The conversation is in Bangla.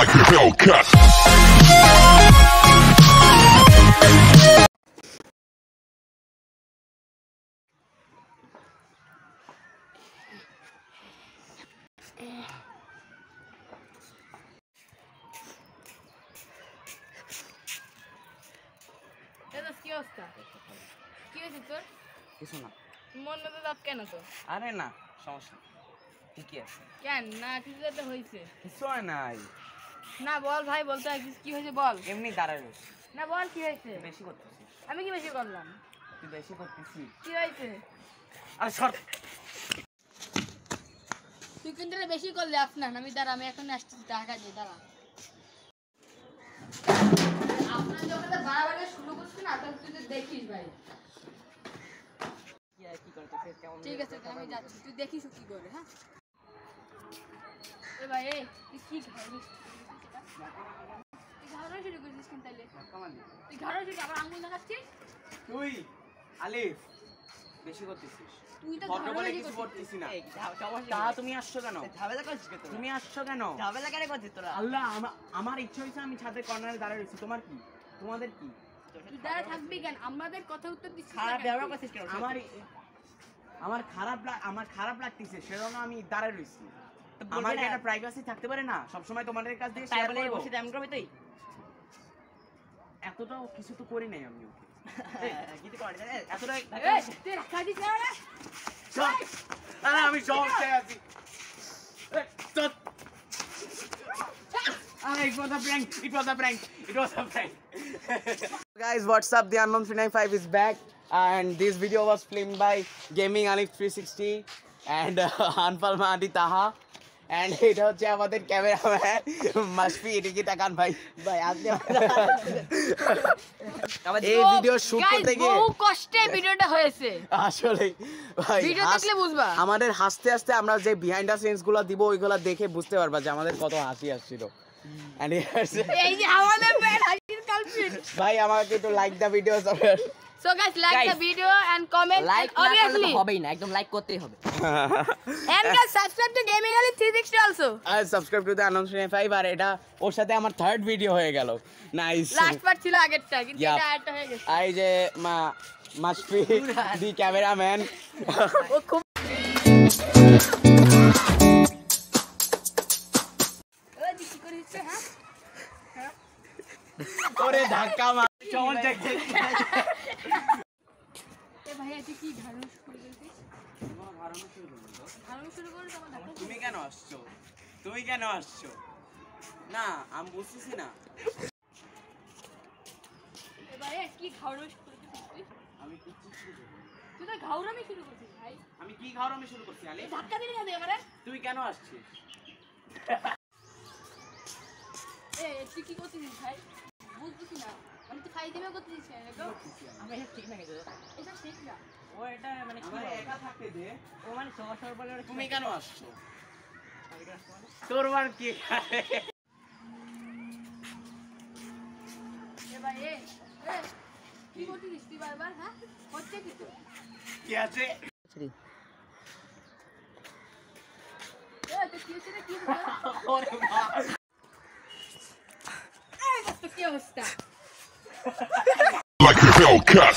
like a Hellcat. কি অবস্থা? কি হয়েছে তোর? কিছু না। মন মতো দাঁত কেন তো? আরে না, সমস্যা ঠিকই আছে। কেন না কিছু তো হয়েছে? কিছু হয় নাই। না বল ভাই, বলতে হয় কি হয়েছে বল। এমনি দাঁড়ায় রয়েছে। না বল কি হয়েছে? বেশি করতেছিস। আমি কি বেশি করলাম? তুই বেশি করতেছিস। কি হয়েছে? আরে সর। তুই কিন্তু বেশি করলে আপনার আমি দাঁড়া, আমি এখন আসছি টাকা দিয়ে দাঁড়া। আপনার যখন বাড়াবাড়ি শুরু করছিস না তখন তুই দেখিস ভাই। কি করতেছিস কেমন? ঠিক আছে আমি যাচ্ছি, তুই দেখিস কি করে। হ্যাঁ এ ভাই এই তুই কি খাইছিস? তুই ঘাড়া শুরু করছিস কেন তাইলে? তুই ঘাড়া শুরু আবার আঙ্গুল দেখাচ্ছিস? তুই আলিফ বেশি করতেছিস। তুই তো ভদ্র বলে ঘাড়া কিছু করতেছিস না। তা তুমি আসছো কেন? ঝামেলা করছিস কেন? তুমি আসছো কেন? ঝামেলা কেন করছিস তোরা? আল্লাহ, আমার ইচ্ছা হয়েছে আমি ছাদের কর্নারে দাঁড়িয়ে রয়েছি। তোমার কি? তোমাদের কি? তুই দাঁড়া থাকবি কেন? আমাদের কথা উত্তর দিচ্ছিস খারাপ ব্যবহার করছিস কেন? আমার খারাপ লাগতেছে সেজন্য আমি দাঁড়ায় রয়েছি। আমার বলবি না? একটা প্রাইভেসি থাকতে পারে না? সবসময় তোমাদের কাছ দিয়ে তাই শেয়ার বলে করব। বসে তেমন করবি তুই? এতটাও কিছু তো করি নাই আমি ওকে। কিছু করিস না। এতটা এই তুই রাখা দিস না রে। আরে আমি সমস্যায় আছি। It was a prank. It was a prank. It was a prank. Guys, what's up? The Unknown 395 is back, and this video was filmed by Gaming Alif 360 and Anfal Mahdi Taha. And এটা হচ্ছে আমাদের ক্যামেরাম্যান মাসফি। এদিকে তাকান ভাই। ভাই আপনি এই ভিডিও শুট করতে গিয়ে বহু কষ্টে ভিডিওটা হয়েছে। আসলে ভাই ভিডিও দেখলে বুঝবা। আমাদের হাসতে হাসতে আমরা যে বিহাইন্ড দ্য সিনস গুলো দিব ওইগুলা দেখে বুঝতে পারবা যে আমাদের কত হাসি আসছিল। এই যে আমাদের ব্যাড হাসির কালপিট। ভাই আমাকে একটু like the video So guys, like the video and comment, like and obviously হবেই না, একদম লাইক করতেই হবে। and guys subscribe to Gaming Ali 360 also. আর সাবস্ক্রাইব টু দ্য Unknown 395 আর এটা ওর সাথে আমার থার্ড ভিডিও হয়ে গেল। নাইস। লাস্ট পার্ট ছিল আগেরটা, কিন্তু এটা আরেকটা হয়ে গেছে। এই যে মাসফি দি ক্যামেরাম্যান ও খুব ওই কি করিস হ্যাঁ? ওরে ধাক্কা মার চল দেখে। এ ভাই তুই কি ঘাড়ু শুরু করেছিস? ঘাড়ু শুরু করে তোমার ধাক্কা। তুমি কেন আসছো? তুমি কেন আসছো? না আমি বুঝতেছি না। এ ভাই কি ঘাড়ু শুরু করেছিস তুই? আমি কি শুরু করব? তুই তো ঘাড়ুরামি শুরু করেছিস ভাই। আমি কি ঘাড়ামি শুরু করছি আলি? ধাক্কা দিবি না এবারে? তুই কেন আসছিস? এ তুই কি করছিস ভাই? বুঝছিস না। আমি তো খাই দিবে করছিস কেন গো? আমি এটা ঠিক না কিন্তু। এটা ঠিক না। ও এটা মানে কি আমার বলে? একা থাকতে দে। ও মানে সবার বলে ওরা তুমি কেন আসছো? তোর বার কি? এ ভাই এ কি করছিস তুই বারবার? হ্যাঁ হচ্ছে কি তো? কি আছে? এ তুই কি হচ্ছে রে কি বল? ওরে বাবা। এই তো কি অবস্থা? Like a Hellcat.